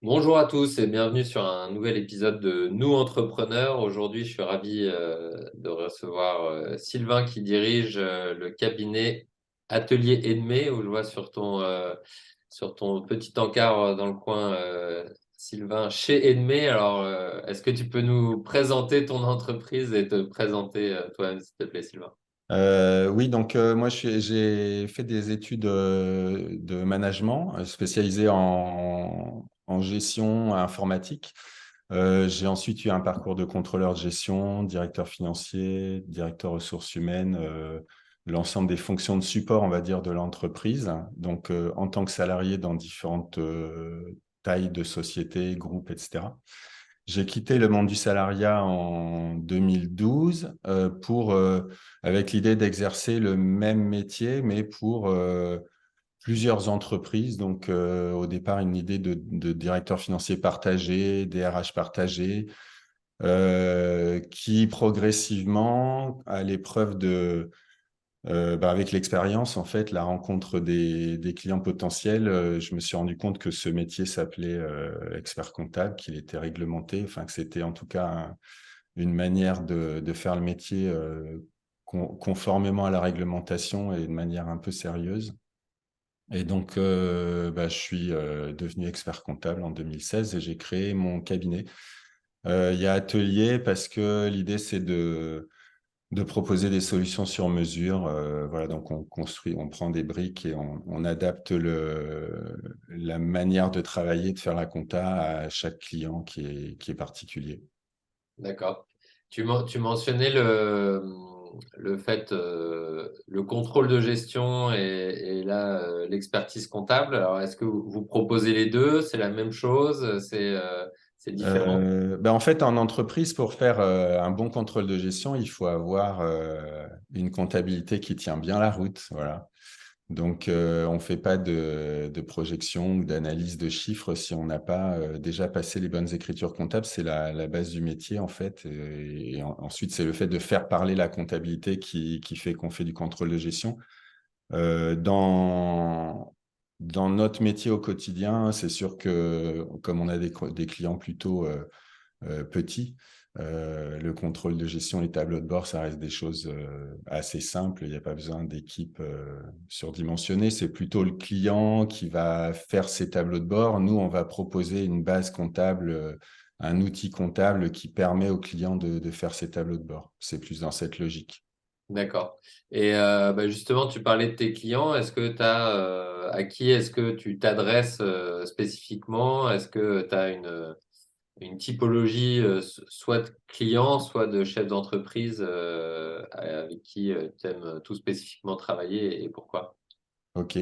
Bonjour à tous et bienvenue sur un nouvel épisode de Nous Entrepreneurs. Aujourd'hui, je suis ravi de recevoir Sylvain qui dirige le cabinet Atelier Edmé, où je vois sur ton petit encart dans le coin Sylvain chez Edmé. Alors, est-ce que tu peux nous présenter ton entreprise et te présenter toi-même, s'il te plaît, Sylvain? Oui, donc moi j'ai fait des études de management spécialisées en gestion informatique. J'ai ensuite eu un parcours de contrôleur de gestion, directeur financier, directeur ressources humaines, l'ensemble des fonctions de support, on va dire, de l'entreprise. Donc en tant que salarié dans différentes tailles de sociétés, groupes, etc. J'ai quitté le monde du salariat en 2012 avec l'idée d'exercer le même métier, mais pour plusieurs entreprises. Donc, au départ, une idée de directeur financier partagé, DRH partagé, qui progressivement, à l'épreuve avec l'expérience, en fait, la rencontre des clients potentiels, je me suis rendu compte que ce métier s'appelait expert comptable, qu'il était réglementé, enfin que c'était en tout cas une manière de faire le métier conformément à la réglementation et de manière un peu sérieuse. Et donc, je suis devenu expert comptable en 2016 et j'ai créé mon cabinet. Il y a Atelier parce que l'idée, c'est de proposer des solutions sur mesure. Voilà, donc on construit, on prend des briques et on adapte la manière de travailler, de faire la compta à chaque client qui est particulier. D'accord. Tu mentionnais le fait, le contrôle de gestion et là, l'expertise comptable. Alors, est-ce que vous proposez les deux? C'est la même chose? C'est différent? En fait, en entreprise, pour faire un bon contrôle de gestion, il faut avoir une comptabilité qui tient bien la route. Voilà. Donc, on ne fait pas de projection ou d'analyse de chiffres si on n'a pas déjà passé les bonnes écritures comptables. C'est la base du métier, en fait. Ensuite, c'est le fait de faire parler la comptabilité qui fait qu'on fait du contrôle de gestion. Euh, dans, dans notre métier au quotidien, c'est sûr que comme on a des clients plutôt petits, le contrôle de gestion, les tableaux de bord, ça reste des choses assez simples. Il n'y a pas besoin d'équipes surdimensionnées. C'est plutôt le client qui va faire ses tableaux de bord. Nous, on va proposer une base comptable, un outil comptable qui permet au client de faire ses tableaux de bord. C'est plus dans cette logique. D'accord. Et justement, tu parlais de tes clients. À qui est-ce que tu t'adresses spécifiquement? Est-ce que tu as une typologie soit de clients, soit de chefs d'entreprise avec qui tu aimes tout spécifiquement travailler et pourquoi? Ok.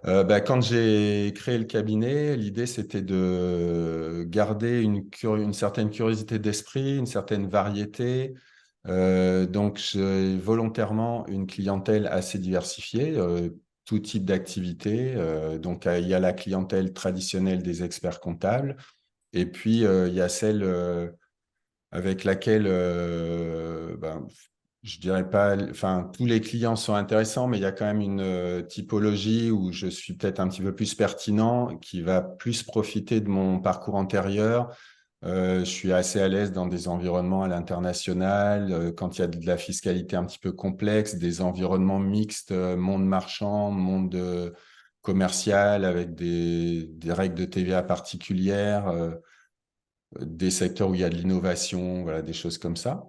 Quand j'ai créé le cabinet, l'idée c'était de garder une certaine curiosité d'esprit, une certaine variété. Donc j'ai volontairement une clientèle assez diversifiée, tout type d'activité. Donc il y a la clientèle traditionnelle des experts comptables, et puis il y a celle avec laquelle, je dirais pas, enfin, tous les clients sont intéressants, mais il y a quand même une typologie où je suis peut-être un petit peu plus pertinent, qui va plus profiter de mon parcours antérieur. Je suis assez à l'aise dans des environnements à l'international, quand il y a de la fiscalité un petit peu complexe, des environnements mixtes, monde marchand, monde commercial, avec des règles de TVA particulières. Des secteurs où il y a de l'innovation, voilà, des choses comme ça.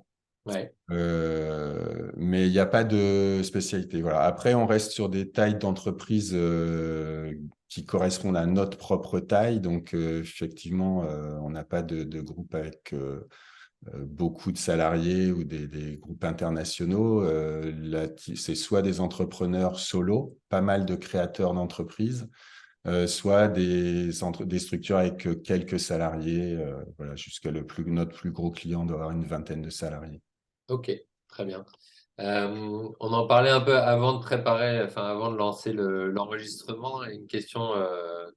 Ouais. Mais il n'y a pas de spécialité. Voilà. Après, on reste sur des tailles d'entreprise qui correspondent à notre propre taille. Donc, effectivement, on n'a pas de groupe avec beaucoup de salariés ou des groupes internationaux. C'est soit des entrepreneurs solo, pas mal de créateurs d'entreprises, soit des structures avec quelques salariés. Voilà, notre plus gros client doit avoir une vingtaine de salariés. Ok, très bien. On en parlait un peu avant de préparer, enfin avant de lancer l'enregistrement. Et une question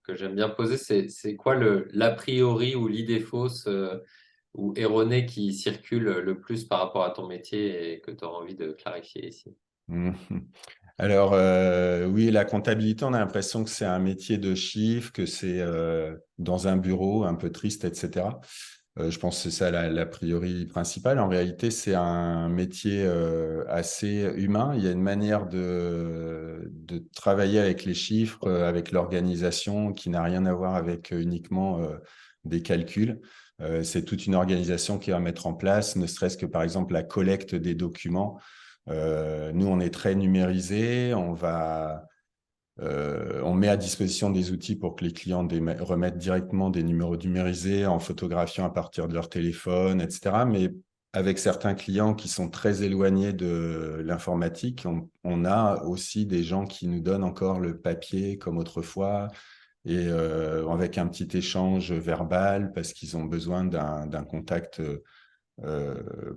que j'aime bien poser, c'est quoi l'a priori ou l'idée fausse ou erronée qui circule le plus par rapport à ton métier et que tu as envie de clarifier ici? Mhm. Alors, oui, la comptabilité, on a l'impression que c'est un métier de chiffres, que c'est dans un bureau un peu triste, etc. Je pense que c'est ça la priori principale. En réalité, c'est un métier assez humain. Il y a une manière de travailler avec les chiffres, avec l'organisation, qui n'a rien à voir avec uniquement des calculs. C'est toute une organisation qui va mettre en place, ne serait-ce que par exemple la collecte des documents. Nous, on est très numérisé. On met à disposition des outils pour que les clients remettent directement des numéros numérisés en photographiant à partir de leur téléphone, etc. Mais avec certains clients qui sont très éloignés de l'informatique, on a aussi des gens qui nous donnent encore le papier comme autrefois et avec un petit échange verbal parce qu'ils ont besoin d'un contact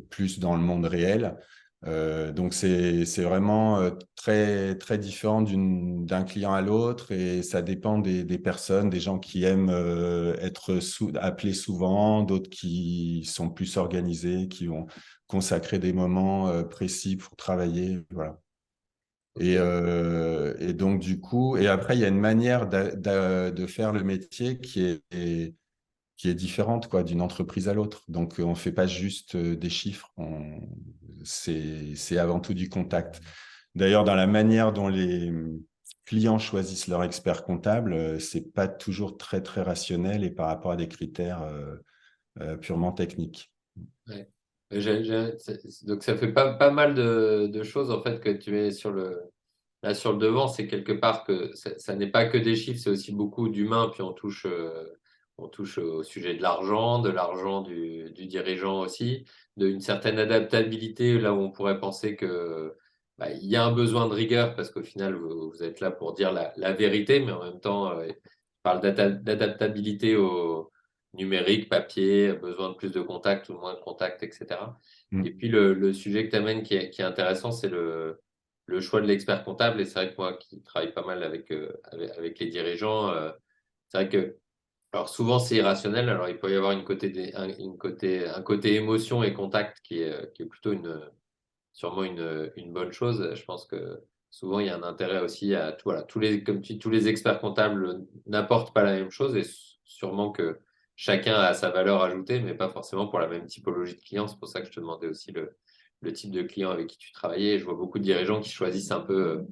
plus dans le monde réel. Donc c'est vraiment très très différent d'un client à l'autre et ça dépend des personnes, des gens qui aiment être appelés souvent, d'autres qui sont plus organisés, qui vont consacrer des moments précis pour travailler, voilà. Ok. Et donc du coup, et après il y a une manière de faire le métier qui est différente quoi, d'une entreprise à l'autre. Donc, on ne fait pas juste des chiffres, c'est avant tout du contact. D'ailleurs, dans la manière dont les clients choisissent leur expert comptable, c'est pas toujours très, très rationnel et par rapport à des critères purement techniques. Ouais. Donc ça fait pas mal de choses en fait que tu mets là sur le devant, c'est quelque part que ça n'est pas que des chiffres, c'est aussi beaucoup d'humains, puis on touche au sujet de l'argent du dirigeant aussi, d'une certaine adaptabilité, là où on pourrait penser que bah, il y a un besoin de rigueur, parce qu'au final, vous êtes là pour dire la vérité, mais en même temps, on parle d'adaptabilité au numérique, papier, besoin de plus de contact ou moins de contact, etc. Et Mm. puis le sujet que tu amènes qui est intéressant, c'est le choix de l'expert comptable. Et c'est vrai que moi qui travaille pas mal avec les dirigeants, c'est vrai que alors souvent c'est irrationnel. Alors il peut y avoir un côté émotion et contact qui est plutôt sûrement une bonne chose. Je pense que souvent il y a un intérêt aussi à tout, voilà, comme tu dis, tous les experts comptables n'apportent pas la même chose et sûrement que chacun a sa valeur ajoutée, mais pas forcément pour la même typologie de client. C'est pour ça que je te demandais aussi le type de client avec qui tu travaillais. Je vois beaucoup de dirigeants qui choisissent un peu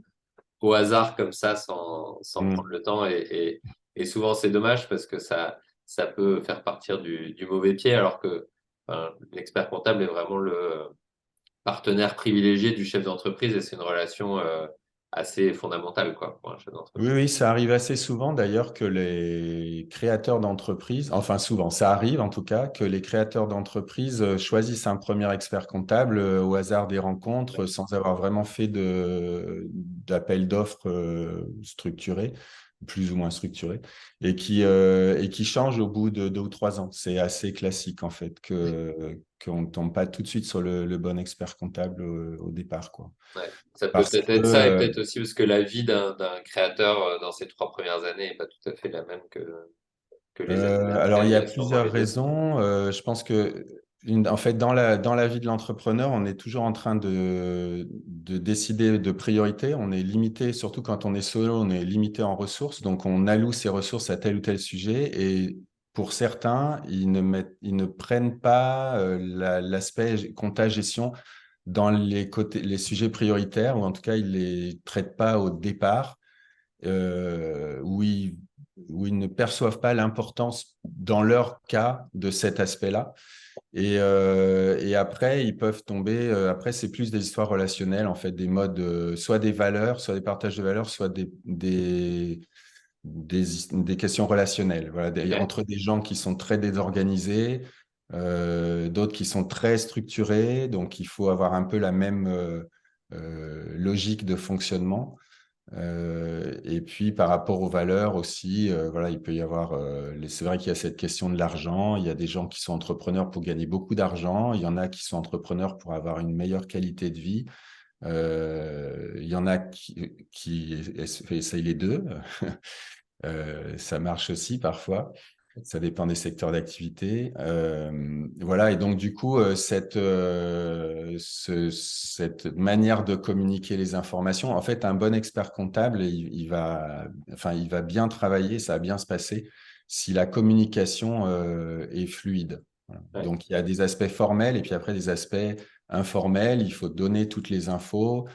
au hasard comme ça sans prendre Mm. le temps et souvent c'est dommage parce que ça peut faire partir du mauvais pied alors que enfin, l'expert comptable est vraiment le partenaire privilégié du chef d'entreprise et c'est une relation assez fondamentale quoi, pour un chef Oui, d'entreprise. oui, ça arrive assez souvent d'ailleurs que les créateurs d'entreprises, enfin souvent, ça arrive en tout cas, que les créateurs d'entreprises choisissent un premier expert comptable au hasard des rencontres sans avoir vraiment fait d'appel d'offres structurés, plus ou moins structurés, et qui changent au bout de 2 ou 3 ans. C'est assez classique en fait qu'on ne tombe pas tout de suite sur le bon expert comptable au départ, quoi. Ouais. Ça peut Parce peut-être que être ça et peut-être aussi parce que la vie d'un créateur dans ses 3 premières années n'est pas tout à fait la même que les années Alors, d'après. il Il y y a a sûrement plusieurs les deux. raisons. Je pense que, en fait, dans la vie de l'entrepreneur, on est toujours en train de décider de priorité. On est limité, surtout quand on est solo, on est limité en ressources. Donc, on alloue ses ressources à tel ou tel sujet. Et pour certains, ils ne prennent pas l'aspect compta-gestion dans les sujets prioritaires, ou en tout cas, ils les traitent pas au départ euh, où ils, où ils ne perçoivent pas l'importance, dans leur cas, de cet aspect-là. Et après, ils peuvent tomber. Après, c'est plus des histoires relationnelles, en fait, des modes, soit des valeurs, soit des partages de valeurs, soit des questions relationnelles. Voilà, Ok. entre des gens qui sont très désorganisés, d'autres qui sont très structurés. Donc, il faut avoir un peu la même logique de fonctionnement. Et puis par rapport aux valeurs aussi, voilà, il peut y avoir. C'est vrai qu'il y a cette question de l'argent. Il y a des gens qui sont entrepreneurs pour gagner beaucoup d'argent. Il y en a qui sont entrepreneurs pour avoir une meilleure qualité de vie. Il y en a qui essayent les deux. Ça marche aussi parfois. Ça dépend des secteurs d'activité. Voilà, et donc du coup, cette manière de communiquer les informations, en fait, un bon expert comptable, il va bien travailler, ça va bien se passer si la communication est fluide. Voilà. Ouais. Donc, il y a des aspects formels et puis après des aspects informels. Il faut donner toutes les infos,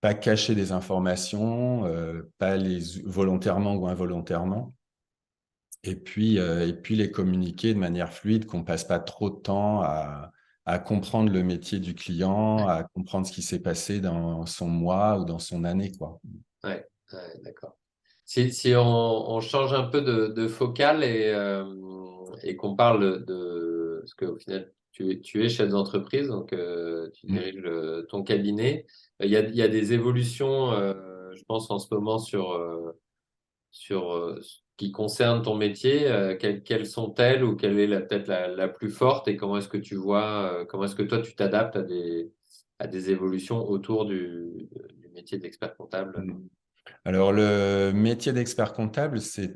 pas cacher des informations, pas les volontairement ou involontairement. Et puis les communiquer de manière fluide, qu'on passe pas trop de temps à comprendre le métier du client, à comprendre ce qui s'est passé dans son mois ou dans son année, quoi. Ouais, ouais, d'accord. Si on change un peu de focale et qu'on parle de... Parce qu'au final, tu es chef d'entreprise, donc tu Mm. diriges ton cabinet. Il y a des évolutions, je pense, en ce moment sur ce qui concerne ton métier. Quelles sont-elles ou quelle est peut-être la plus forte et comment est-ce que tu vois, comment est-ce que toi, tu t'adaptes à des évolutions autour du métier d'expert comptable? Mm. Alors, le métier d'expert comptable, c'est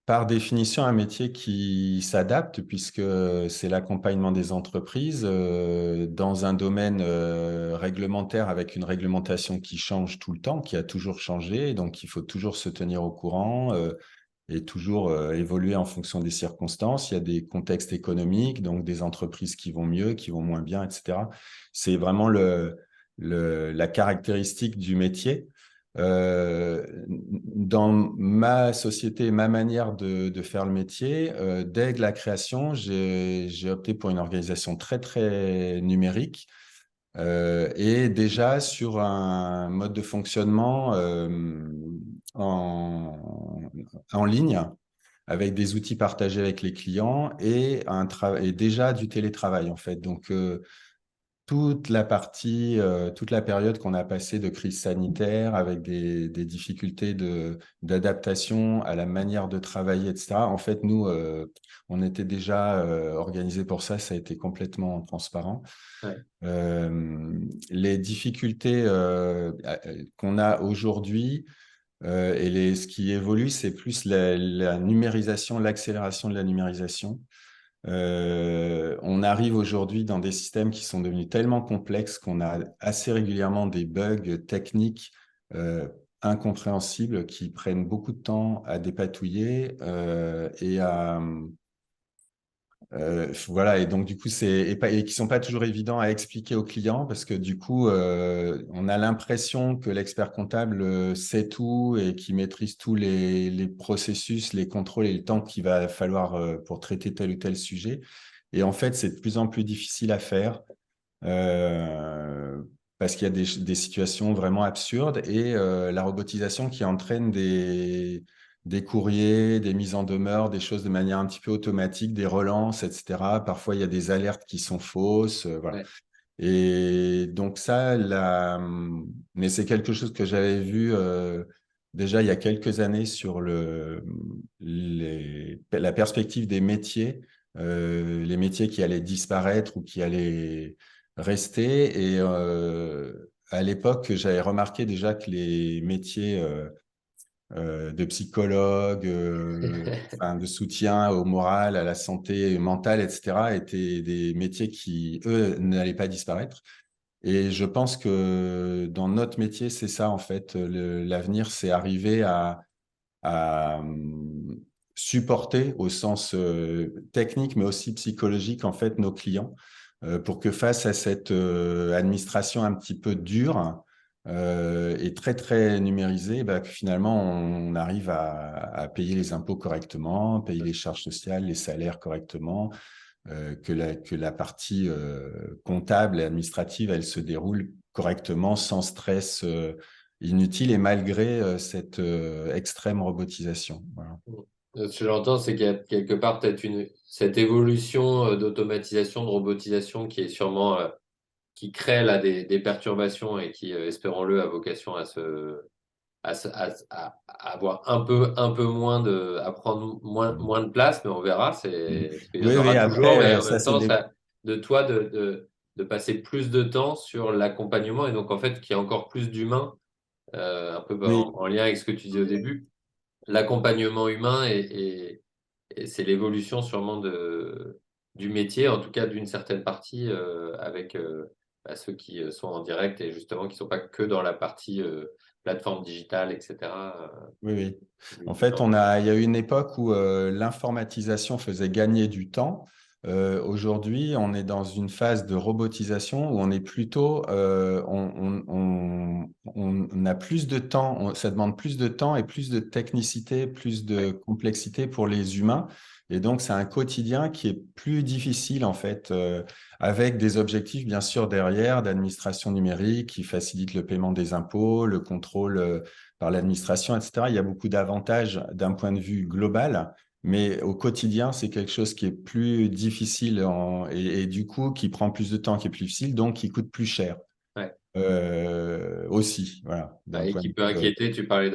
par définition un métier qui s'adapte puisque c'est l'accompagnement des entreprises dans un domaine réglementaire avec une réglementation qui change tout le temps, qui a toujours changé. Donc, il faut toujours se tenir au courant et toujours évoluer en fonction des circonstances. Il y a des contextes économiques, donc des entreprises qui vont mieux, qui vont moins bien, etc. C'est vraiment la caractéristique du métier. Dans ma société, ma manière de faire le métier, dès la création, j'ai opté pour une organisation très, très numérique et déjà sur un mode de fonctionnement en, en ligne avec des outils partagés avec les clients et déjà du télétravail en fait. Donc, toute la période qu'on a passée de crise sanitaire avec des difficultés d'adaptation à la manière de travailler, etc. En fait, nous, on était déjà organisés pour ça. Ça a été complètement transparent. Ouais, Les difficultés qu'on a aujourd'hui ce qui évolue, c'est plus la numérisation, l'accélération de la numérisation. On arrive aujourd'hui dans des systèmes qui sont devenus tellement complexes qu'on a assez régulièrement des bugs techniques euh, incompréhensibles qui prennent beaucoup de temps à dépatouiller voilà, et donc du coup, et qui sont pas toujours évidents à expliquer aux clients parce que du coup, on a l'impression que l'expert comptable sait tout et qu'il maîtrise tous les processus, les contrôles et le temps qu'il va falloir pour traiter tel ou tel sujet. Et en fait, c'est de plus en plus difficile à faire euh, parce qu'il y a des situations vraiment absurdes et la robotisation qui entraîne des courriers, des mises en demeure, des choses de manière un petit peu automatique, des relances, etc. Parfois, il y a des alertes qui sont fausses, voilà. ouais, Et donc ça, mais c'est quelque chose que j'avais vu déjà il y a quelques années sur la perspective des métiers, les métiers qui allaient disparaître ou qui allaient rester. Et à l'époque, j'avais remarqué déjà que les métiers de psychologue, enfin, de soutien au moral, à la santé mentale, etc., étaient des métiers qui, eux, n'allaient pas disparaître. Et je pense que dans notre métier, c'est ça, en fait. L'avenir, c'est arriver à supporter au sens technique, mais aussi psychologique, en fait, nos clients, pour que face à cette administration un petit peu dure et très, très numérisée, bah, que finalement, on arrive à payer les impôts correctement, payer les charges sociales, les salaires correctement, que la partie comptable et administrative, elle se déroule correctement, sans stress inutile et malgré cette extrême robotisation. Voilà. Ce que j'entends, c'est qu'il y a quelque part peut-être cette évolution d'automatisation, de robotisation qui est sûrement qui crée là des perturbations et qui, espérons-le, a vocation à avoir un peu moins à prendre Mm. moins de place, mais on verra. Mm. Parce qu'il y en Oui, oui, aura toujours, après, mais en ça, même c'est temps, des... de toi de passer plus de temps sur l'accompagnement et donc en fait qu'il y a encore plus d'humains, un peu Oui, en lien avec ce que tu disais au début. L'accompagnement humain et c'est l'évolution sûrement du métier, en tout cas d'une certaine partie, avec ceux qui sont en direct et justement qui ne sont pas que dans la partie plateforme digitale, etc. Oui, oui. En Du fait, temps. il y a eu une époque où l'informatisation faisait gagner du temps. Aujourd'hui, on est dans une phase de robotisation où on est plutôt, on a plus de temps, ça demande plus de temps et plus de technicité, plus de Ouais, complexité pour les humains. Et donc, c'est un quotidien qui est plus difficile, en fait, avec des objectifs, bien sûr, derrière, d'administration numérique qui facilite le paiement des impôts, le contrôle par l'administration, etc. Il y a beaucoup d'avantages d'un point de vue global, mais au quotidien, c'est quelque chose qui est plus difficile et du coup, qui prend plus de temps, qui est plus difficile, donc qui coûte plus cher ouais. aussi, voilà, d'un Et point qui de peut vue. inquiéter, tu parlais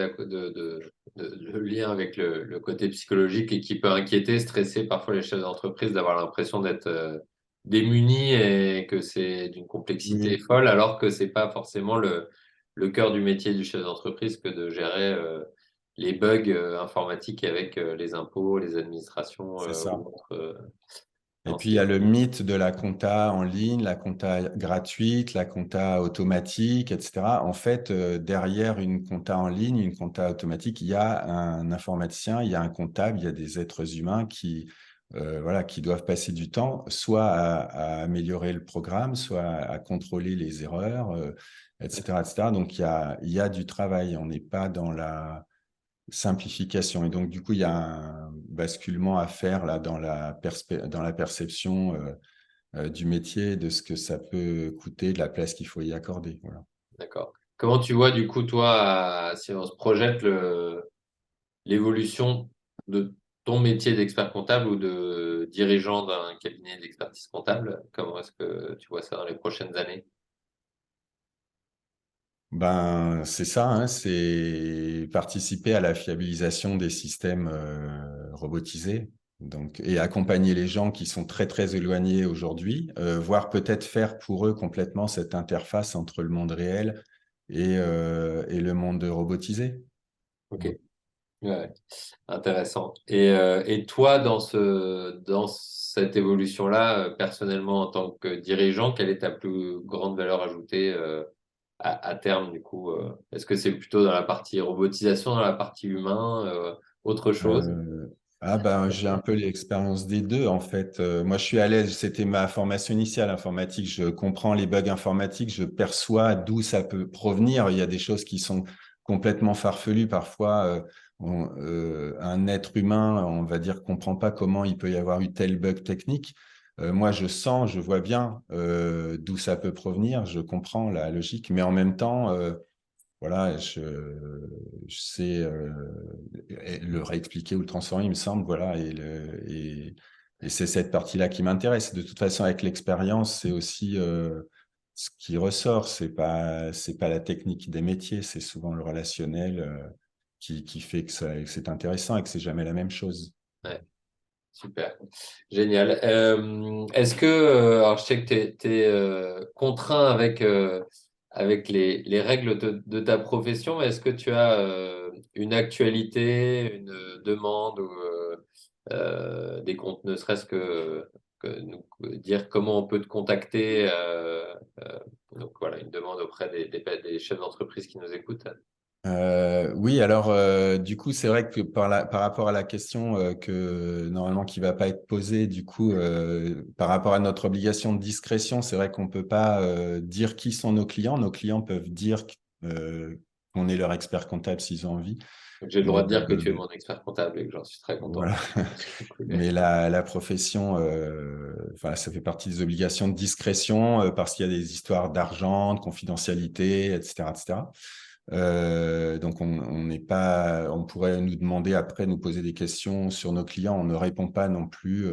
le lien avec le côté psychologique et qui peut inquiéter, stresser parfois les chefs d'entreprise d'avoir l'impression d'être démunis et que c'est d'une complexité Oui, folle, alors que c'est pas forcément le cœur du métier du chef d'entreprise que de gérer les bugs informatiques avec les impôts, les administrations c'est ça. ou autres Et puis, il y entités. a le mythe de la compta en ligne, la compta gratuite, la compta automatique, etc. En fait, derrière une compta en ligne, une compta automatique, il y a un informaticien, il y a un comptable, il y a des êtres humains voilà, qui doivent passer du temps, soit à améliorer le programme, soit à contrôler les erreurs, etc., etc. Donc, il y a du travail. On n'est pas dans la simplification. Et donc, du coup, il y a un basculement à faire là dans la perception du métier, de ce que ça peut coûter, de la place qu'il faut y accorder. Voilà. D'accord. Comment tu vois, du coup, toi, si on se projette l'évolution de ton métier d'expert comptable ou de dirigeant d'un cabinet d'expertise comptable, comment est-ce que tu vois ça dans les prochaines années? Ben, c'est ça, hein, c'est participer à la fiabilisation des systèmes robotisés. Donc, et accompagner les gens qui sont très très éloignés aujourd'hui, voire peut-être faire pour eux complètement cette interface entre le monde réel et le monde robotisé. Ok, ouais, intéressant. Et toi, dans cette évolution-là, personnellement, en tant que dirigeant, quelle est ta plus grande valeur ajoutée à terme, du coup? Est-ce que c'est plutôt dans la partie robotisation, dans la partie humain, autre chose? Euh, ah ben, j'ai un peu l'expérience des deux en fait. Moi, je suis à l'aise. C'était ma formation initiale informatique. Je comprends les bugs informatiques. Je perçois d'où ça peut provenir. Il y a des choses qui sont complètement farfelues parfois. Un être humain, on va dire, comprend pas comment il peut y avoir eu tel bug technique. Moi, je sens, je vois bien d'où ça peut provenir. Je comprends la logique, mais en même temps. Voilà, je sais le réexpliquer ou le transformer, il me semble, voilà, et c'est cette partie-là qui m'intéresse. De toute façon, avec l'expérience, c'est aussi ce qui ressort, c'est pas la technique des métiers, c'est souvent le relationnel qui fait que c'est intéressant et que c'est jamais la même chose. Ouais. Super, génial. Est-ce que, alors je sais que tu es, contraint avec les règles de ta profession, mais est-ce que tu as une actualité, une demande ou des comptes, ne serait-ce que nous dire comment on peut te contacter, euh, donc voilà, une demande auprès des chefs d'entreprise qui nous écoutent. Oui, alors du coup, c'est vrai que par rapport à la question que normalement qui va pas être posée, du coup, par rapport à notre obligation de discrétion, c'est vrai qu'on peut pas dire qui sont nos clients. Nos clients peuvent dire qu'on est leur expert comptable s'ils ont envie, Donc j'ai le droit mais de dire que tu es mon expert comptable et que j'en suis très content. voilà. Mais la profession, enfin, ça fait partie des obligations de discrétion parce qu'il y a des histoires d'argent, de confidentialité, etc., etc. Donc on n'est pas, on pourrait nous demander après, nous poser des questions sur nos clients. On ne répond pas non plus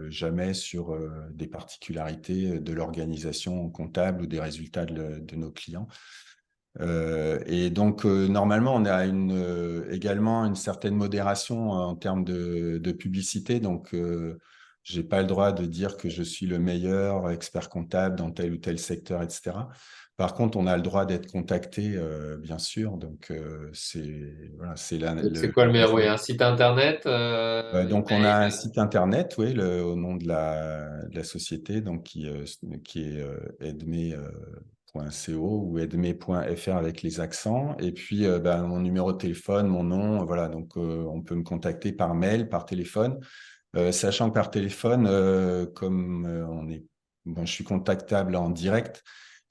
jamais sur des particularités de l'organisation comptable ou des résultats de nos clients. Et donc, normalement, on a également une certaine modération en termes de publicité. Donc, J'ai pas le droit de dire que je suis le meilleur expert comptable dans tel ou tel secteur, etc. Par contre, on a le droit d'être contacté, bien sûr. Donc, c'est voilà, c'est Donc, c'est quoi le meilleur? Oui, l'avantage. un site internet, Donc, on a un email. site internet, oui, au nom de la société, donc qui est edme.co ou edme.fr avec les accents. Et puis, mon numéro de téléphone, mon nom, voilà. Donc, on peut me contacter par mail, par téléphone. Sachant que par téléphone, comme bon, je suis contactable en direct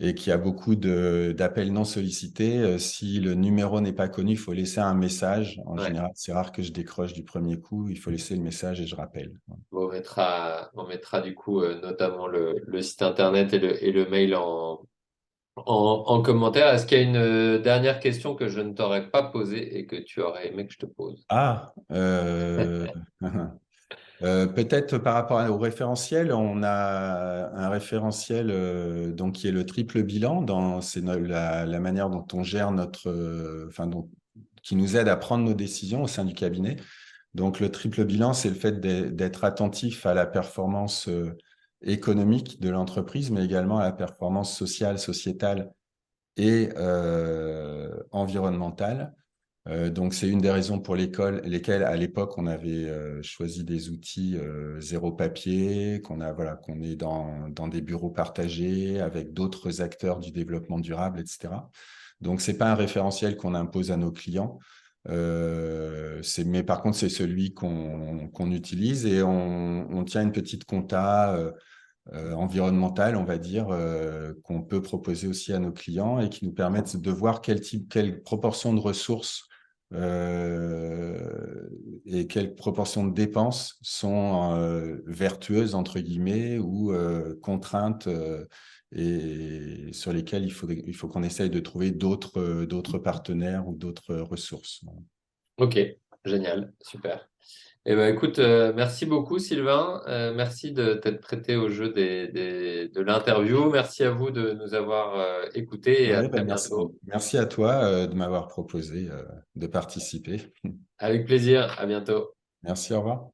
et qu'il y a beaucoup d'appels non sollicités, si le numéro n'est pas connu, il faut laisser un message. En Ouais. général, c'est rare que je décroche du premier coup. Il faut laisser le message et je rappelle. On mettra du coup notamment le site internet et le mail en commentaire. Est-ce qu'il y a une dernière question que je ne t'aurais pas posée et que tu aurais aimé que je te pose? Ah, peut-être par rapport au référentiel, on a un référentiel donc qui est le triple bilan. C'est la manière dont on gère qui nous aide à prendre nos décisions au sein du cabinet. Donc le triple bilan, c'est le fait d'être attentif à la performance économique de l'entreprise, mais également à la performance sociale, sociétale et environnementale. Donc, c'est une des raisons pour lesquelles, à l'époque, on avait choisi des outils zéro papier, qu'on est dans des bureaux partagés avec d'autres acteurs du développement durable, etc. Donc, c'est pas un référentiel qu'on impose à nos clients. Mais par contre, c'est celui qu'on utilise et on tient une petite compta environnementale, on va dire, qu'on peut proposer aussi à nos clients et qui nous permettent de voir quelle proportion de ressources et quelle proportion de dépenses sont vertueuses, entre guillemets, ou contraintes et sur lesquelles il faut qu'on essaye de trouver d'autres partenaires ou d'autres ressources. Ok, génial, super. Eh ben, écoute, merci beaucoup Sylvain. Merci de t'être prêté au jeu de l'interview. Merci à vous de nous avoir écoutés et à Ouais, très merci. bientôt. Merci à toi de m'avoir proposé de participer. Avec plaisir, à bientôt. Merci, au revoir.